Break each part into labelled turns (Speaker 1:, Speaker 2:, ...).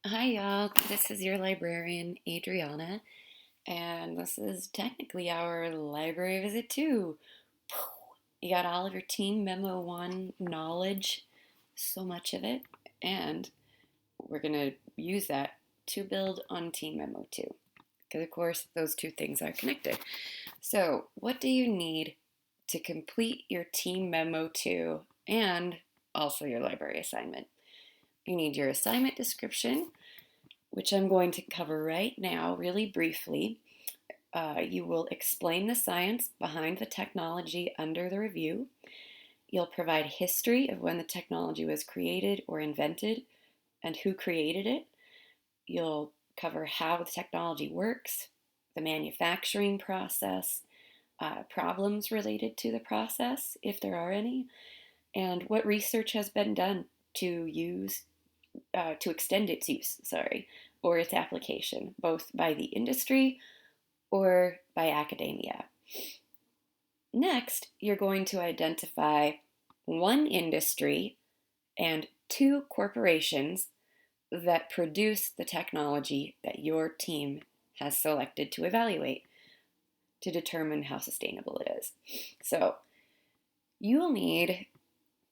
Speaker 1: Hi, y'all. This is your librarian, Adriana, and this is technically our library visit too. You got all of your Team Memo 1 knowledge, so much of it, and we're going to use that to build on Team Memo 2, because of course those two things are connected. So, what do you need to complete your Team Memo 2 and also your library assignment? You need your assignment description, which I'm going to cover right now really briefly. You will explain the science behind the technology under the review. You'll provide history of when the technology was created or invented and who created it. You'll cover how the technology works, the manufacturing process, problems related to the process, if there are any, and what research has been done to extend its use, or its application, both by the industry or by academia. Next, you're going to identify one industry and two corporations that produce the technology that your team has selected to evaluate to determine how sustainable it is. So, you will need,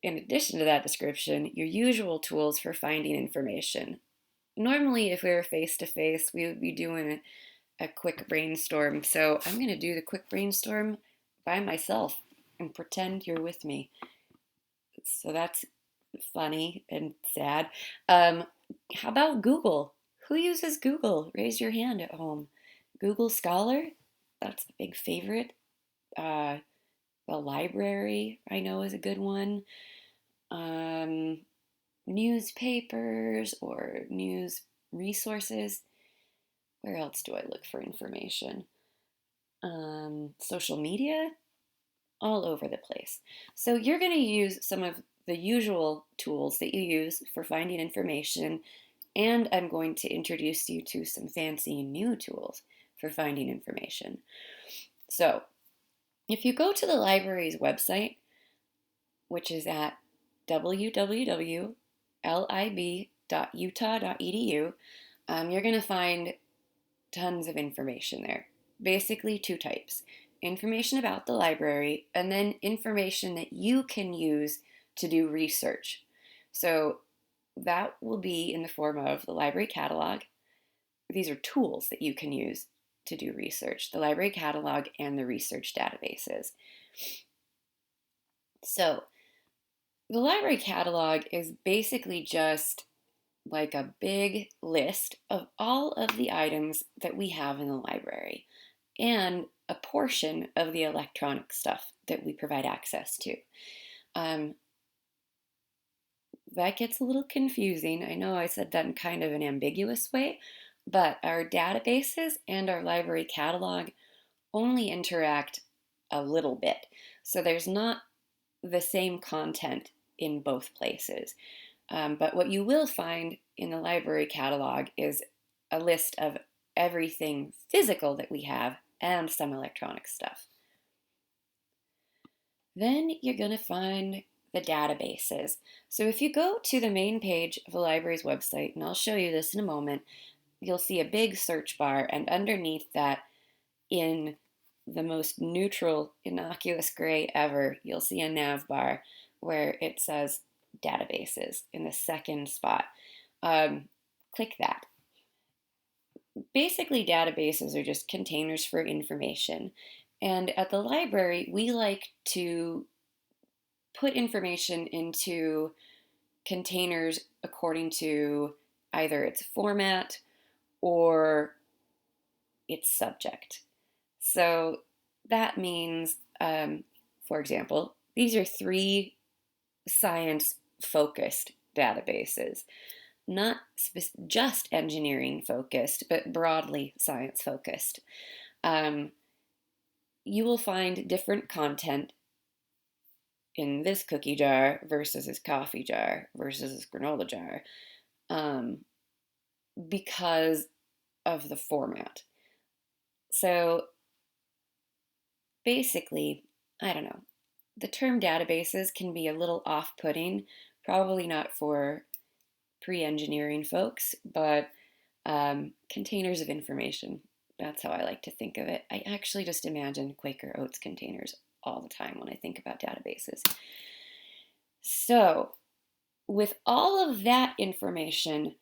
Speaker 1: in addition to that description, your usual tools for finding information. Normally, if we were face to face, we would be doing a quick brainstorm. So I'm going to do the quick brainstorm by myself and pretend you're with me. So that's funny and sad. How about Google? Who uses Google? Raise your hand at home. Google Scholar? That's a big favorite. Uh, the library, I know, is a good one. Um, Newspapers or news resources. Where else do I look for information? Social media, all over the place. So you're going to use some of the usual tools that you use for finding information, and I'm going to introduce you to some fancy new tools for finding information. So if you go to the library's website, which is at www.lib.utah.edu, you're going to find tons of information there. Basically, two types: information about the library, and then information that you can use to do research. So that will be in the form of the library catalog. These are tools that you can use to do research: the library catalog and the research databases. So the library catalog is basically just like a big list of all of the items that we have in the library and a portion of the electronic stuff that we provide access to. Um, that gets a little confusing. I know I said that in kind of an ambiguous way, but our databases and our library catalog only interact a little bit. So there's not the same content in both places. But what you will find in the library catalog is a list of everything physical that we have and some electronic stuff. Then you're going to find the databases. So if you go to the main page of the library's website, and I'll show you this in a moment, you'll see a big search bar, and underneath that, in the most neutral, innocuous gray ever, you'll see a nav bar where it says databases in the second spot. Click that. Basically, databases are just containers for information. And at the library, we like to put information into containers according to either its format or its subject. So that means, for example, these are three science focused databases, not just engineering focused, but broadly science focused. You will find different content in this cookie jar versus this coffee jar versus this granola jar because of the format. So basically, I don't know, the term databases can be a little off putting, probably not for pre-engineering folks, but containers of information. That's how I like to think of it. I actually just imagine Quaker Oats containers all the time when I think about databases. So, with all of that information,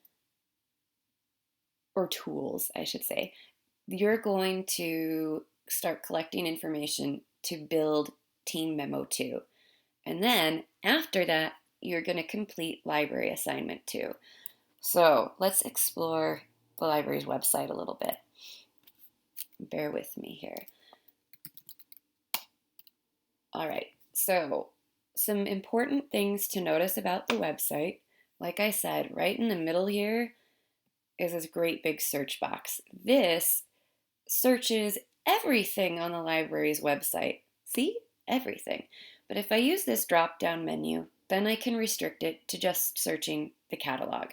Speaker 1: or tools, I should say, you're going to start collecting information to build Team Memo 2. And then after that, you're going to complete library assignment 2. So let's explore the library's website a little bit. Bear with me here. All right, so some important things to notice about the website. Like I said, right in the middle here is this great big search box. This searches everything on the library's website. See? Everything. But if I use this drop-down menu, then I can restrict it to just searching the catalog.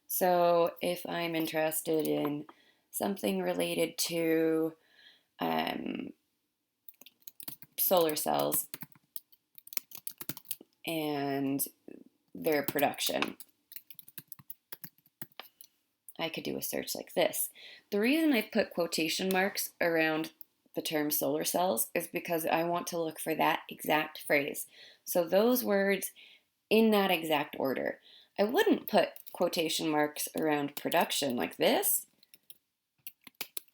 Speaker 1: So if I'm interested in something related to solar cells and their production, I could do a search like this. The reason I put quotation marks around the term solar cells is because I want to look for that exact phrase. So those words in that exact order. I wouldn't put quotation marks around production like this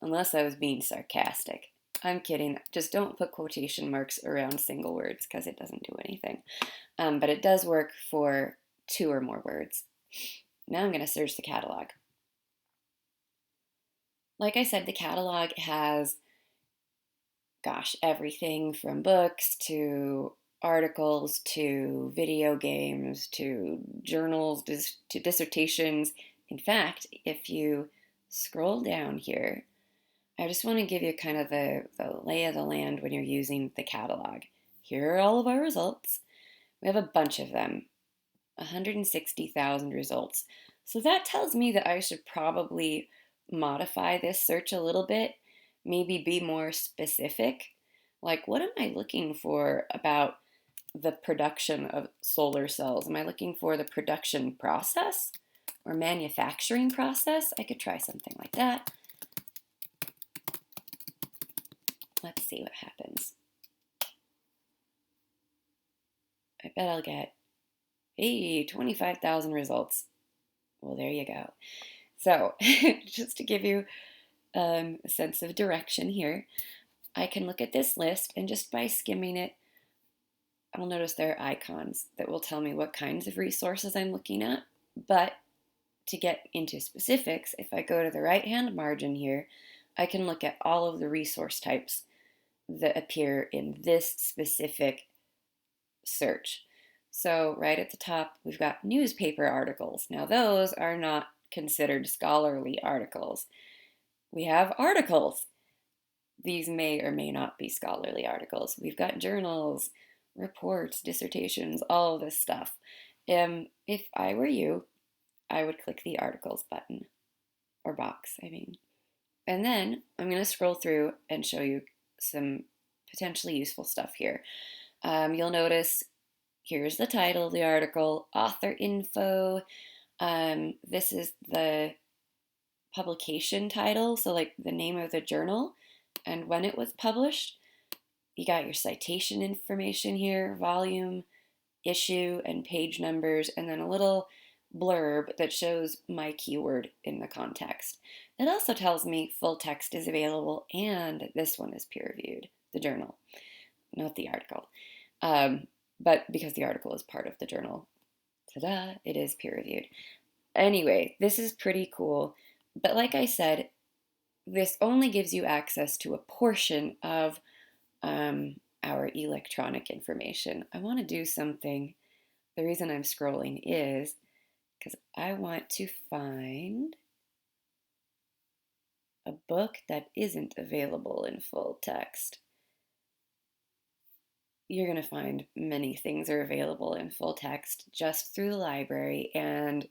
Speaker 1: unless I was being sarcastic. I'm kidding. Just don't put quotation marks around single words because it doesn't do anything. But it does work for 2 or more words. Now I'm going to search the catalog. Like I said, the catalog has, everything from books to articles to video games to journals to dissertations. In fact, if you scroll down here, I just want to give you kind of the lay of the land when you're using the catalog. Here are all of our results. We have a bunch of them, 160,000 results. So that tells me that I should probably modify this search a little bit, maybe be more specific. Like, what am I looking for about the production of solar cells? Am I looking for the production process or manufacturing process? I could try something like that. Let's see what happens. I bet I'll get, 25,000 results. Well, there you go. So, just to give you a sense of direction here, I can look at this list and just by skimming it, I'll notice there are icons that will tell me what kinds of resources I'm looking at. But to get into specifics, if I go to the right-hand margin here, I can look at all of the resource types that appear in this specific search. So right at the top, we've got newspaper articles. Now those are not considered scholarly articles. We have articles. These may or may not be scholarly articles. We've got journals, reports, dissertations, all of this stuff. If I were you, I would click the articles button, or box, I mean. And then I'm going to scroll through and show you some potentially useful stuff here. You'll notice here's the title of the article, author info. This is the publication title, so like the name of the journal and when it was published. You got your citation information here, volume, issue, and page numbers, and then a little blurb that shows my keyword in the context. It also tells me full text is available and this one is peer-reviewed, the journal, not the article. But because the article is part of the journal, ta-da, it is peer-reviewed. Anyway, this is pretty cool. But like I said, this only gives you access to a portion of our electronic information. I want to do something. The reason I'm scrolling is because I want to find a book that isn't available in full text. You're going to find many things are available in full text just through the library, and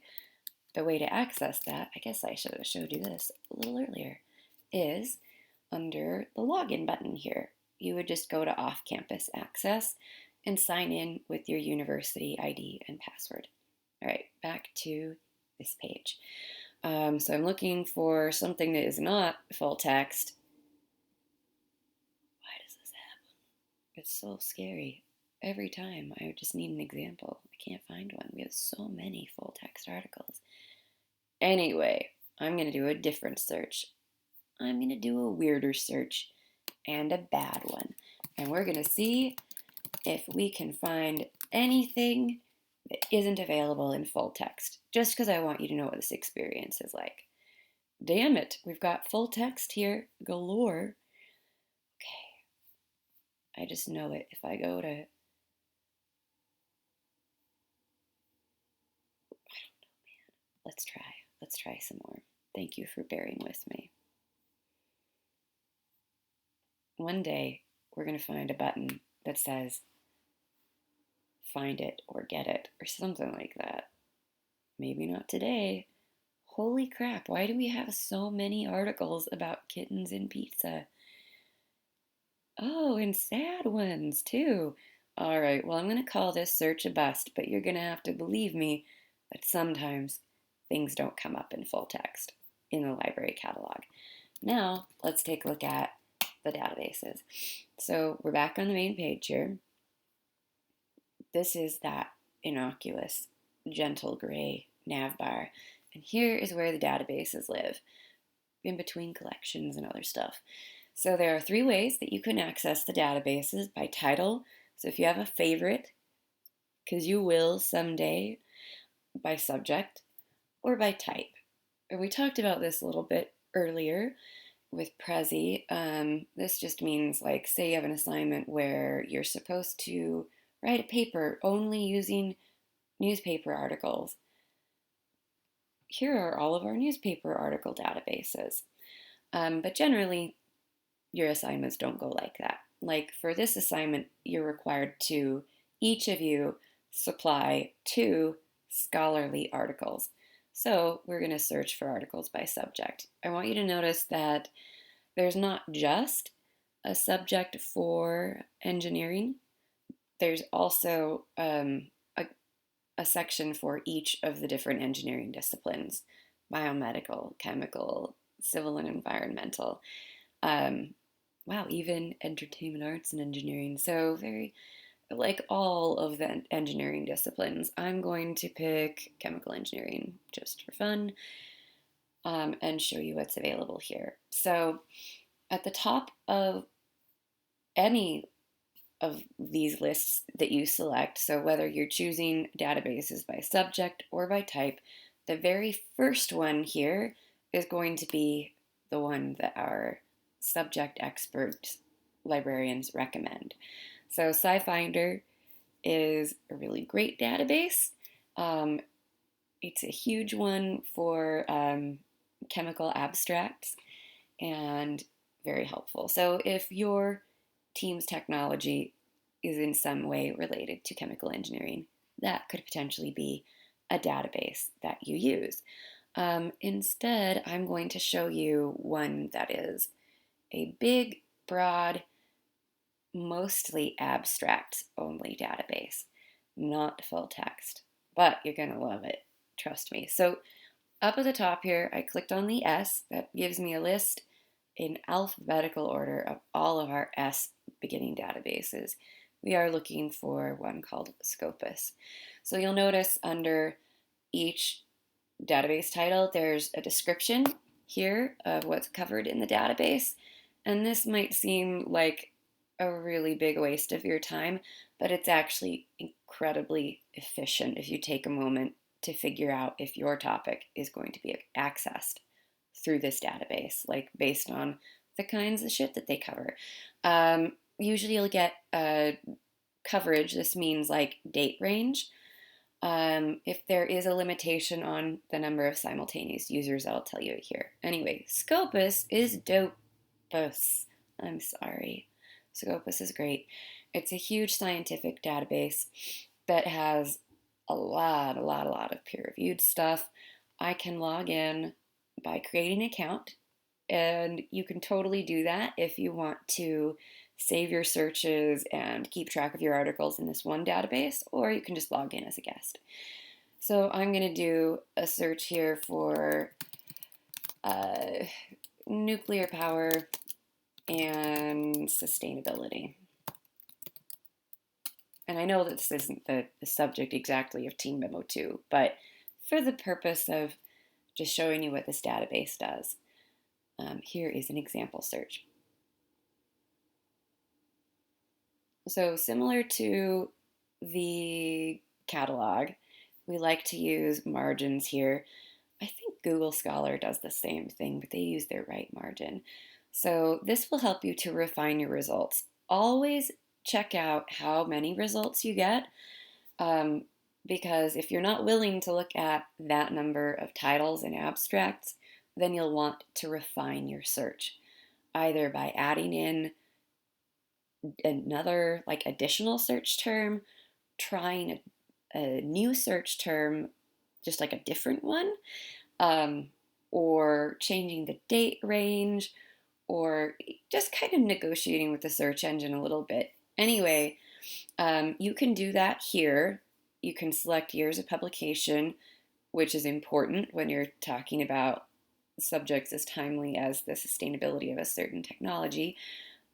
Speaker 1: the way to access that, I guess I should have showed you this a little earlier, is under the login button here. You would just go to off-campus access and sign in with your university ID and password. All right, back to this page. So I'm looking for something that is not full text. Why does this happen? It's so scary. Every time I just need an example. I can't find one. We have so many full text articles. Anyway, I'm going to do a different search. I'm going to do a weirder search and a bad one. And we're going to see if we can find anything that isn't available in full text, just because I want you to know what this experience is like. Damn it, we've got full text here galore. Okay, I just know it. If I go to, let's try some more. Thank you for bearing with me. One day, we're going to find a button that says, find it or get it, or something like that. Maybe not today. Holy crap, why do we have so many articles about kittens and pizza? Oh, and sad ones too. All right, well, I'm going to call this search a bust, but you're going to have to believe me that sometimes things don't come up in full text in the library catalog. Now, let's take a look at the databases. So we're back on the main page here. This is that innocuous, gentle gray nav bar. And here is where the databases live, in between collections and other stuff. So there are 3 ways that you can access the databases: by title, so if you have a favorite, because you will someday, by subject, or by type. And we talked about this a little bit earlier with Prezi. This just means, like, say you have an assignment where you're supposed to write a paper only using newspaper articles. Here are all of our newspaper article databases. But generally, your assignments don't go like that. Like for this assignment, you're required to, each of you, supply 2 scholarly articles. So we're going to search for articles by subject. I want you to notice that there's not just a subject for engineering. There's also a section for each of the different engineering disciplines: biomedical, chemical, civil and environmental. Wow, even entertainment arts and engineering. So very, like all of the engineering disciplines. I'm going to pick chemical engineering just for fun, and show you what's available here. So at the top of any of these lists that you select, so whether you're choosing databases by subject or by type, the very first one here is going to be the one that our subject expert librarians recommend. So SciFinder is a really great database. It's a huge one for chemical abstracts and very helpful. So if your team's technology is in some way related to chemical engineering, that could potentially be a database that you use. Instead, I'm going to show you one that is a big, broad, mostly abstract only database, not full text, but you're going to love it. Trust me. So up at the top here, I clicked on the S. That gives me a list in alphabetical order of all of our S beginning databases. We are looking for one called Scopus. So you'll notice under each database title, there's a description here of what's covered in the database. And this might seem like a really big waste of your time, but it's actually incredibly efficient if you take a moment to figure out if your topic is going to be accessed through this database, like based on the kinds of shit that they cover. Usually you'll get coverage. This means like date range. If there is a limitation on the number of simultaneous users, I'll tell you it here. Anyway, Scopus is dopus. I'm sorry. Scopus is great. It's a huge scientific database that has a lot of peer-reviewed stuff. I can log in by creating an account, and you can totally do that if you want to save your searches and keep track of your articles in this one database, or you can just log in as a guest. So I'm going to do a search here for nuclear power and sustainability. And I know that this isn't the subject exactly of Team Memo 2, but for the purpose of just showing you what this database does, here is an example search. So similar to the catalog, we like to use margins here. I think Google Scholar does the same thing, but they use their right margin. So this will help you to refine your results. Always check out how many results you get, because if you're not willing to look at that number of titles and abstracts, then you'll want to refine your search, either by adding in another like additional search term, trying a new search term, just like a different one, um, or changing the date range, or just kind of negotiating with the search engine a little bit. Anyway, you can do that here. You can select years of publication, which is important when you're talking about subjects as timely as the sustainability of a certain technology.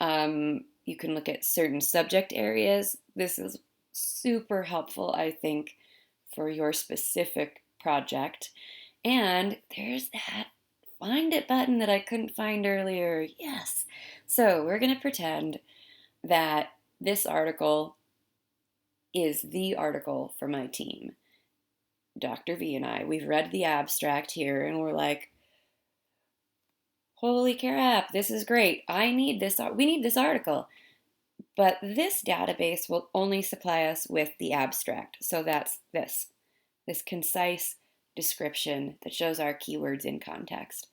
Speaker 1: You can look at certain subject areas. This is super helpful, I think, for your specific project. And there's that find it button that I couldn't find earlier. Yes. So we're going to pretend that this article is the article for my team. Dr. V and I, we've read the abstract here and we're like, holy crap, this is great. I need this. We need this article. But this database will only supply us with the abstract. So that's this concise description that shows our keywords in context,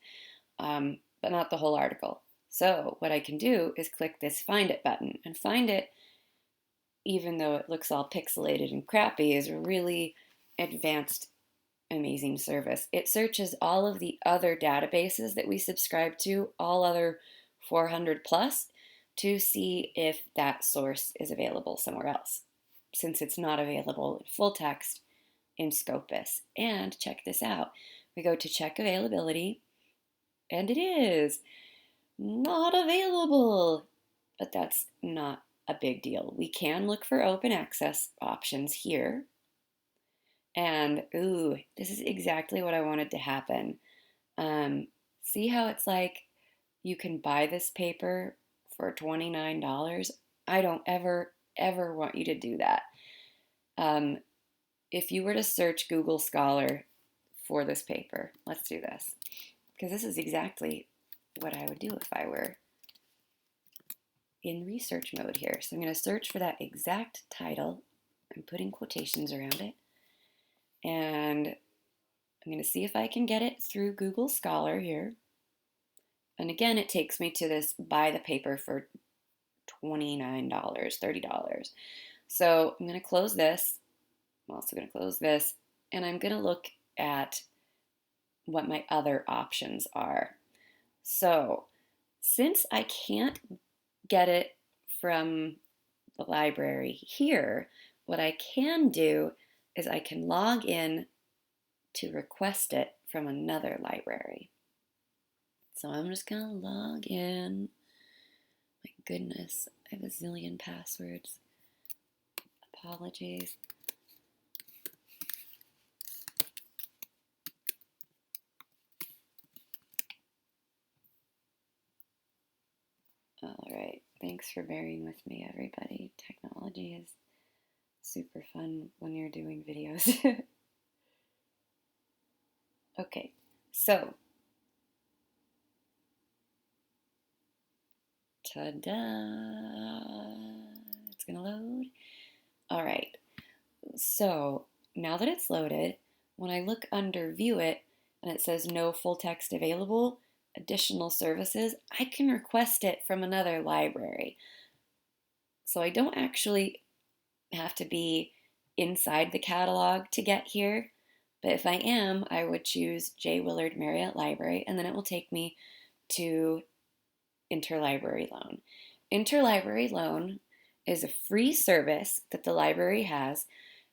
Speaker 1: but not the whole article. So what I can do is click this Find It button, and Find It, even though it looks all pixelated and crappy, is a really advanced, amazing service. It searches all of the other databases that we subscribe to, all other 400 plus, to see if that source is available somewhere else, since it's not available in full text in Scopus. And check this out. We go to check availability, and it is not available. But that's not a big deal. We can look for open access options here. And ooh, this is exactly what I wanted to happen. See how it's like you can buy this paper for $29? I don't ever want you to do that. If you were to search Google Scholar for this paper, let's do this, because this is exactly what I would do if I were in research mode here. So I'm going to search for that exact title. I'm putting quotations around it, and I'm going to see if I can get it through Google Scholar here. And again, it takes me to this buy the paper for $29, $30. So I'm going to close this. I'm also going to close this, and I'm going to look at what my other options are. So since I can't get it from the library here, what I can do is I can log in to request it from another library. So I'm just going to log in. My goodness, I have a zillion passwords. Apologies. All right, thanks for bearing with me, everybody. Technology is super fun when you're doing videos. Okay, so ta-da! It's gonna load. All right, so now that it's loaded, when I look under View It and it says no full text available, additional services, I can request it from another library. So I don't actually have to be inside the catalog to get here, but if I am, I would choose J. Willard Marriott Library, and then it will take me to Interlibrary Loan. Interlibrary Loan is a free service that the library has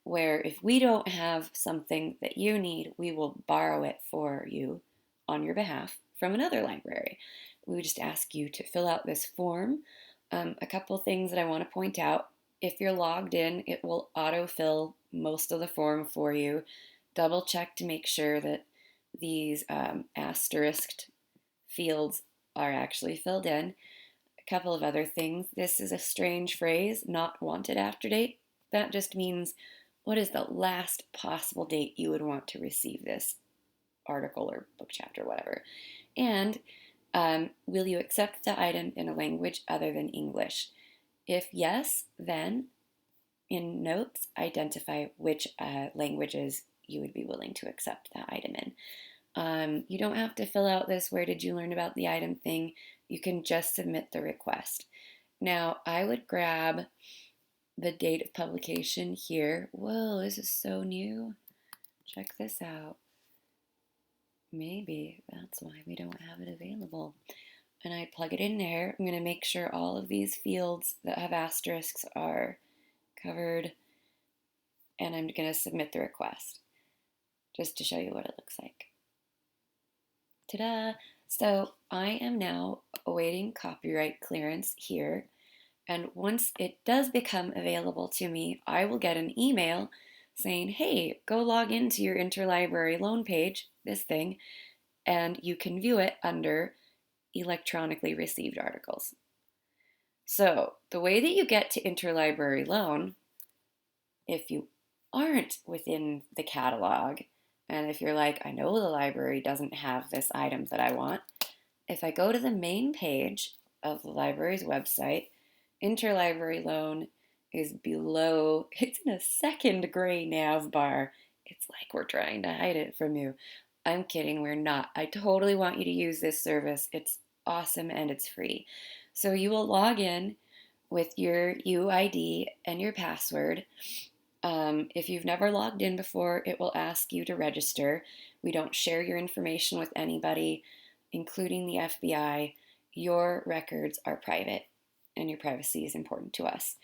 Speaker 1: where if we don't have something that you need, we will borrow it for you on your behalf from another library. We would just ask you to fill out this form. A couple things that I want to point out. If you're logged in, it will autofill most of the form for you. Double check to make sure that these asterisked fields are actually filled in. A couple of other things. This is a strange phrase, not wanted after date. That just means what is the last possible date you would want to receive this article or book chapter, whatever. And will you accept the item in a language other than English? If yes, then in notes, identify which languages you would be willing to accept that item in. You don't have to fill out this where did you learn about the item thing. You can just submit the request. Now, I would grab the date of publication here. Whoa, this is so new. Check this out. Maybe that's why we don't have it available. And I plug it in there. I'm going to make sure all of these fields that have asterisks are covered. And I'm going to submit the request just to show you what it looks like. Ta-da! So I am now awaiting copyright clearance here. And once it does become available to me, I will get an email saying, hey, go log into your Interlibrary Loan page, this thing, and you can view it under electronically received articles. So the way that you get to Interlibrary Loan, if you aren't within the catalog, and if you're like, I know the library doesn't have this item that I want, if I go to the main page of the library's website, Interlibrary Loan is below, it's in a second gray nav bar. It's like we're trying to hide it from you. I'm kidding, we're not. I totally want you to use this service. It's awesome and it's free. So you will log in with your UID and your password. If you've never logged in before, it will ask you to register. We don't share your information with anybody, including the FBI. Your records are private, and your privacy is important to us.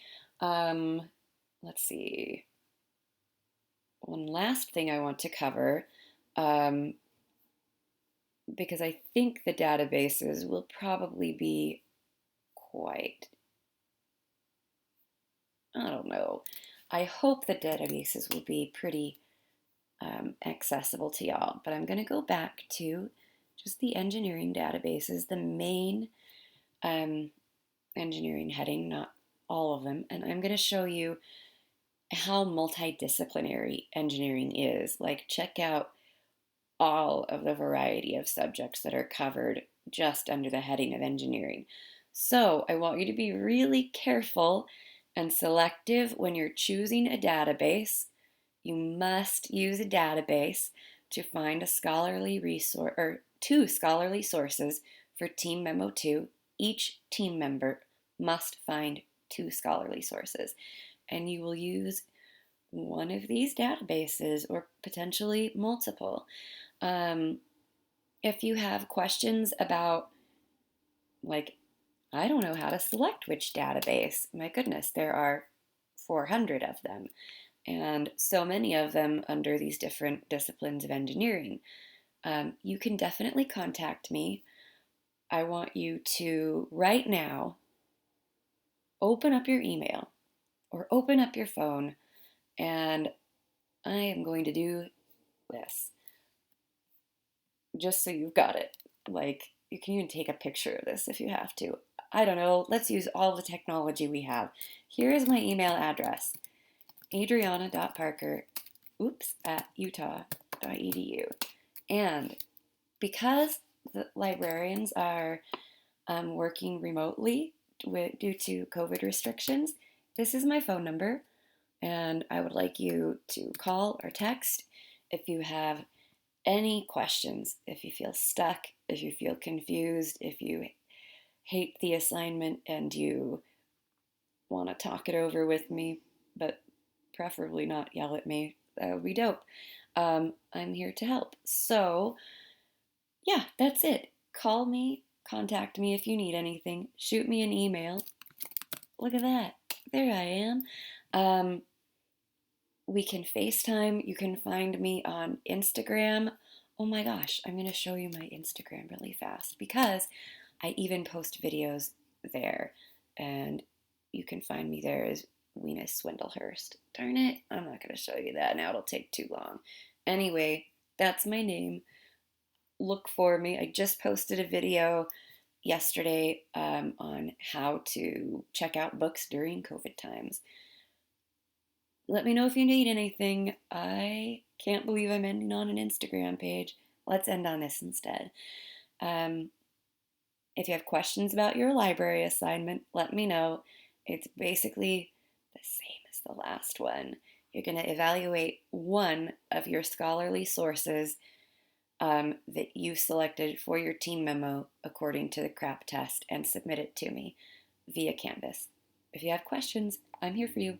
Speaker 1: Let's see. One last thing I want to cover, because I think the databases will probably be quite, I don't know. I hope the databases will be pretty accessible to y'all, but I'm going to go back to just the engineering databases, the main engineering heading, not all of them, and I'm going to show you how multidisciplinary engineering is. Like, check out all of the variety of subjects that are covered just under the heading of engineering. So I want you to be really careful and selective when you're choosing a database. You must use a database to find a scholarly resource or two scholarly sources for Team Memo 2. Each team member must find two scholarly sources, and you will use one of these databases or potentially multiple. If you have questions about, like, I don't know how to select which database, my goodness, there are 400 of them, and so many of them under these different disciplines of engineering. You can definitely contact me. I want you to, right now, open up your email or open up your phone, and I am going to do this just so you've got it. Like, you can even take a picture of this if you have to. I don't know, let's use all the technology we have. Here is my email address, adriana.parker, at utah.edu. And because the librarians are working remotely due to COVID restrictions, this is my phone number, and I would like you to call or text if you have any questions, if you feel stuck, if you feel confused, if you hate the assignment and you want to talk it over with me, but preferably not yell at me. That would be dope. I'm here to help. So, yeah, that's it. Call me, contact me if you need anything, shoot me an email. Look at that. There I am. We can FaceTime. You can find me on Instagram. Oh my gosh, I'm going to show you my Instagram really fast because I even post videos there. And you can find me there as Venus Swindlehurst. Darn it, I'm not going to show you that now. It'll take too long. Anyway, that's my name. Look for me. I just posted a video yesterday on how to check out books during COVID times. Let me know if you need anything. I can't believe I'm ending on an Instagram page. Let's end on this instead. Um, if you have questions about your library assignment, let me know. It's basically the same as the last one. You're going to evaluate one of your scholarly sources that you selected for your team memo according to the CRAP test and submit it to me via Canvas. If you have questions, I'm here for you.